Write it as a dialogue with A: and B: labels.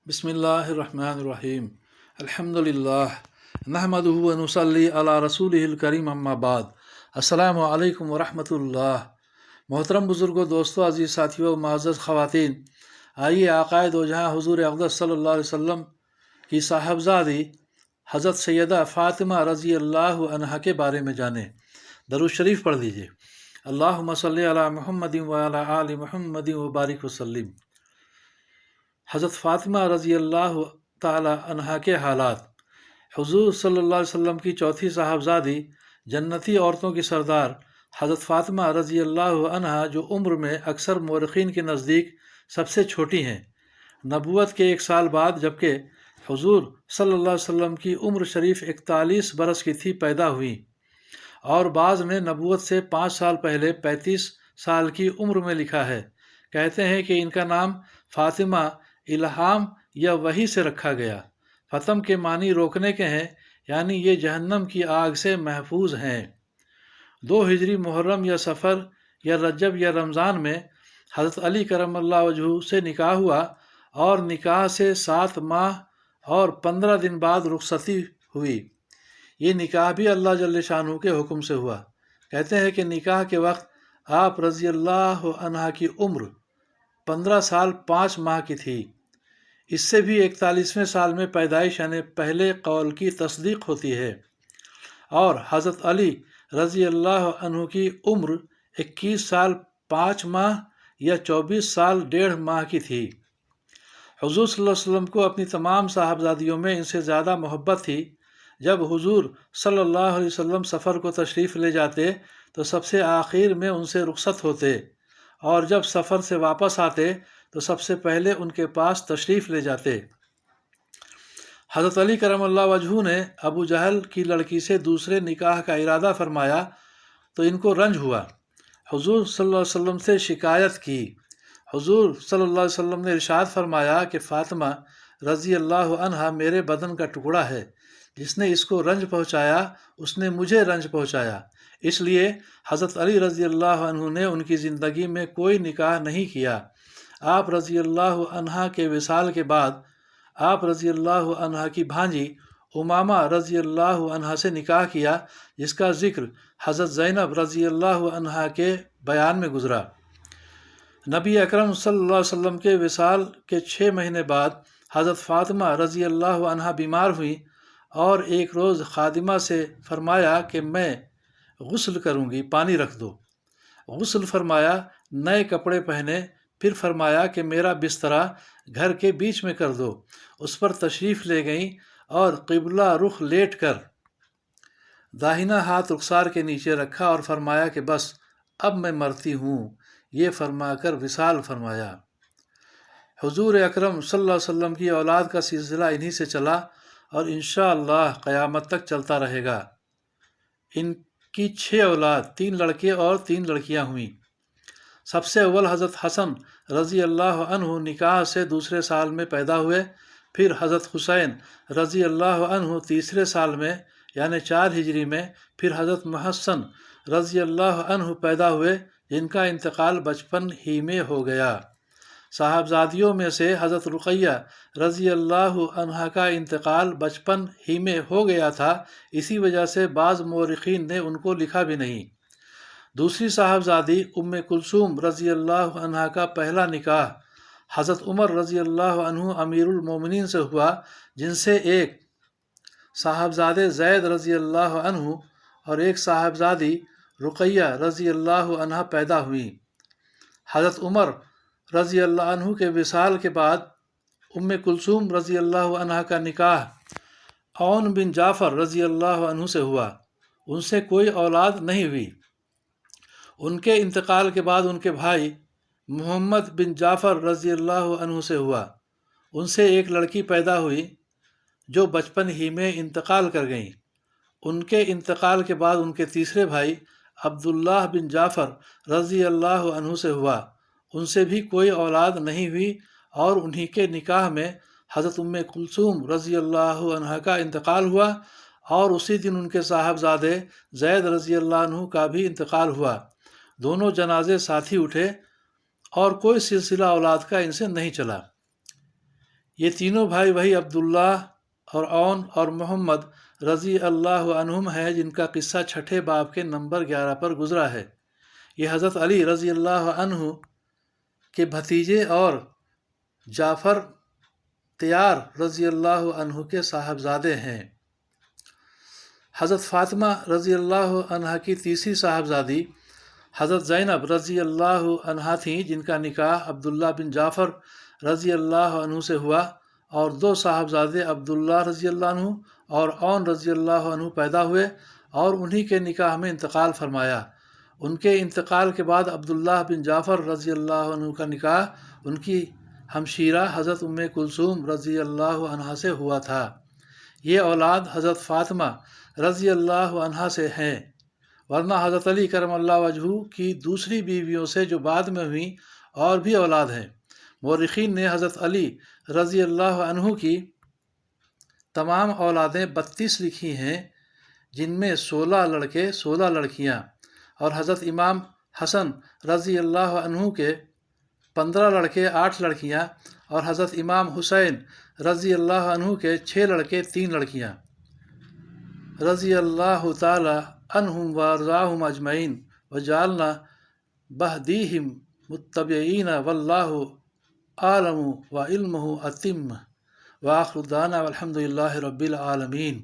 A: बिस्मिल्लाहिर्रहमानिर्रहीम अल्हम्दुलिल्लाह नहमदुहु व नुसल्ली अला रसूलिहिल करीम अम्मा बाद। अस्सलामु अलैकुम व रहमतुल्लाह। मोहतरम बुज़ुर्गों, दोस्तों, अज़ीज़ साथियों, मुअज़्ज़ज़ ख़वातीन, आइए आक़ाए दो जहाँ हुज़ूर अक़दस सल्लल्लाहु अलैहि वसल्लम की साहबज़ादी हज़रत सैयदा फ़ातिमा रज़ी अल्लाहु अन्हा के बारे में जानें। दरूद शरीफ पढ़ लीजिए। अल्लाहुम्मा सल्लि अला मुहम्मदिन व अला आलि मुहम्मदिन व बारिक वसल्लिम। हज़रत फ़ातिमा रज़ी अल्लाह ताला अन्हा के हालात। हुज़ूर सल्लल्लाहु अलैहि वसल्लम की चौथी साहबज़ादी जन्नती औरतों की सरदार हज़रत फ़ातिमा रज़ी अल्लाह अन्हा, जो उम्र में अक्सर मौरख़ीन के नज़दीक सबसे छोटी हैं, नबूवत के 1 साल बाद, जबकि हुज़ूर सल्लल्लाहु अलैहि वसल्लम की उम्र शरीफ 41 बरस की थी, पैदा हुई। और बाज़ ने नबूवत से 5 साल पहले 35 साल की उम्र में लिखा है। कहते हैं कि इनका नाम फ़ातिमा इल्हाम या वही से रखा गया। फ़तम के मानी रोकने के हैं, यानी ये जहन्नम की आग से महफूज हैं। 2 हिजरी मुहर्रम या सफ़र या रजब या रमज़ान में हज़रत अली करमल्लाहु वजहू से निकाह हुआ और निकाह से 7 माह और 15 दिन बाद रुखसती हुई। ये निकाह भी अल्लाह जल्ले शानहू के हुक्म से हुआ। कहते हैं कि निकाह के वक्त आप रज़ी अल्लाह अन्हा की उम्र 15 साल 5 माह की थी। इससे भी 41वें साल में पैदाइश यानी पहले कौल की तस्दीक होती है। और हज़रत अली रज़ी अल्लाह अन्हु की उम्र 21 साल 5 माह या 24 साल 1.5 माह की थी। हुज़ूर सल्लल्लाहु अलैहि वसल्लम को अपनी तमाम साहबजादियों में इनसे ज़्यादा मोहब्बत थी। जब हुज़ूर सल्लल्लाहु अलैहि वसल्लम सफ़र को तशरीफ़ ले जाते तो सबसे आखिर में उनसे रुखसत होते, और जब सफ़र से वापस आते तो सबसे पहले उनके पास तशरीफ़ ले जाते। हज़रत अली करमल्लाहु वजहू ने अबू जहल की लड़की से दूसरे निकाह का इरादा फरमाया तो इनको रंज हुआ। हुज़ूर सल्लल्लाहु अलैहि वसल्लम से शिकायत की। हुज़ूर सल्लल्लाहु अलैहि वसल्लम ने इरशाद फरमाया कि फ़ातिमा रज़ी अल्लाह अन्हा मेरे बदन का टुकड़ा है। जिसने इसको रंज पहुँचाया उसने मुझे रंज पहुँचाया। इसलिए हज़रत अली रज़ी अल्लाह अन्हु ने उनकी ज़िंदगी में कोई निकाह नहीं किया। आप रज़ी अल्लाह अन्हा के विसाल के बाद आप रज़ी अल्लाह अन्हा की भांजी उमामा रज़ी अल्लाह अन्हा से निकाह किया, जिसका ज़िक्र हज़रत ज़ैनब रज़ी अल्लाह अन्हा के बयान में गुज़रा। नबी अकरम सल्लल्लाहु अलैहि वसल्लम के विसाल के 6 महीने बाद हज़रत फ़ातिमा रज़ी अल्लाह अन्हा बीमार हुई और एक रोज़ खादिमा से फरमाया कि मैं गुस्ल करूँगी, पानी रख दो। गुस्ल फरमाया, नए कपड़े पहने, फिर फरमाया कि मेरा बिस्तरा घर के बीच में कर दो। उस पर तशरीफ़ ले गईं और क़िबला रुख लेट कर दाहिना हाथ रुखसार के नीचे रखा और फरमाया कि बस अब मैं मरती हूँ। ये फरमाकर विसाल फरमाया। हुज़ूर अकरम सल्लल्लाहु अलैहि वसल्लम की औलाद का सिलसिला इन्हीं से चला और इंशाअल्लाह क़यामत तक चलता रहेगा। इनकी 6 औलाद, 3 लड़के और 3 लड़कियां हुईं। सबसे अव्वल हज़रत हसन रज़ी अल्लाह अन्हु निकाह से दूसरे साल में पैदा हुए। फिर हज़रत हुसैन रज़ी अल्लाह अन्हु तीसरे साल में यानी 4 हिजरी में। फिर हज़रत मुहस्सन रज़ी अल्लाह अन्हु पैदा हुए, जिनका इंतकाल बचपन ही में हो गया। साहबजादियों में से हज़रत रुक़ैया रज़ी अल्लाह अन्हा का इंतकाल बचपन ही में हो गया था। इसी वजह से बाज़ मौरिख़ीन ने उनको लिखा भी नहीं। दूसरी साहबजादी उम्मे कुलसूम रज़ी अल्लाह अन्हा का पहला निकाह हज़रत उमर रज़ी अल्लाह अन्हु अमीरुल मोमिनीन से हुआ, जिनसे एक साहबजादे ज़ैद रज़ी अल्लाह अन्हु और एक साहबजादी रुक़ैया रज़ी अल्लाह अन्हा पैदा हुई। हज़रत उमर रज़ी अल्लाह अन्हु के विसाल के बाद उम्मे कुलसूम रज़ी अल्लाह अन्हा का निकाह औन बिन जाफ़र रज़ी अल्लाह अन्हु से हुआ। उनसे कोई औलाद नहीं हुई। उनके इंतकाल के बाद उनके भाई मोहम्मद बिन जाफ़र रज़ी अल्लाह अन्हु से हुआ। उनसे एक लड़की पैदा हुई जो बचपन ही में इंतकाल कर गईं। उनके इंतकाल के बाद उनके तीसरे भाई अब्दुल्लाह बिन जाफ़र रज़ी अल्लाह अन्हु से हुआ। उनसे भी कोई औलाद नहीं हुई और उन्हीं के निकाह में हज़रत उम्मे कुलसूम रज़ी अल्लाह अन्हा का इंतकाल हुआ और उसी दिन उनके साहबजादे ज़ैद रज़ी अल्लाह अन्हु का भी इंतकाल हुआ। दोनों जनाजे साथ ही उठे और कोई सिलसिला औलाद का इनसे नहीं चला। یہ تینوں بھائی وہی عبداللہ اور اون اور محمد رضی اللہ عنہم ہے جن کا قصہ چھٹے باب کے نمبر 11 پر گزرا ہے۔ یہ حضرت علی رضی اللہ عنہ کے بھتیجے اور جعفر تیار رضی اللہ عنہ کے صاحبزادے ہیں۔ حضرت فاطمہ رضی اللہ عنہ کی تیسری صاحبزادی حضرت زینب رضی اللہ عنہ تھیں، جن کا نکاح عبداللہ بن جعفر رضی اللہ عنہ سے ہوا، اور دو صاحبزادے عبداللہ رضی اللہ عنہ اور اون رضی اللہ عنہ پیدا ہوئے اور انہی کے نکاح میں انتقال فرمایا۔ ان کے انتقال کے بعد عبداللہ بن جعفر رضی اللہ عنہ کا نکاح ان کی ہمشیرہ حضرت ام کلثوم رضی اللہ عنہ سے ہوا تھا۔ یہ اولاد حضرت فاطمہ رضی اللہ عنہ سے ہیں، ورنہ حضرت علی کرم اللہ وجہہ کی دوسری بیویوں سے جو بعد میں ہوئیں اور بھی اولاد ہیں۔ مورخین نے حضرت علی رضی اللہ عنہ کی تمام اولادیں 32 لکھی ہیں، جن میں 16 لڑکے 16 لڑکیاں، اور حضرت امام حسن رضی اللہ عنہ کے 15 لڑکے 8 لڑکیاں، اور حضرت امام حسین رضی اللہ عنہ کے 6 لڑکے 3 لڑکیاں، رضی اللہ تعالی عنہم وارضاہم اجمعین وجعلنا بہدیہم متبعین واللہ عالم وعلمہ اتم وآخر دعوانا والحمد للہ رب العالمین۔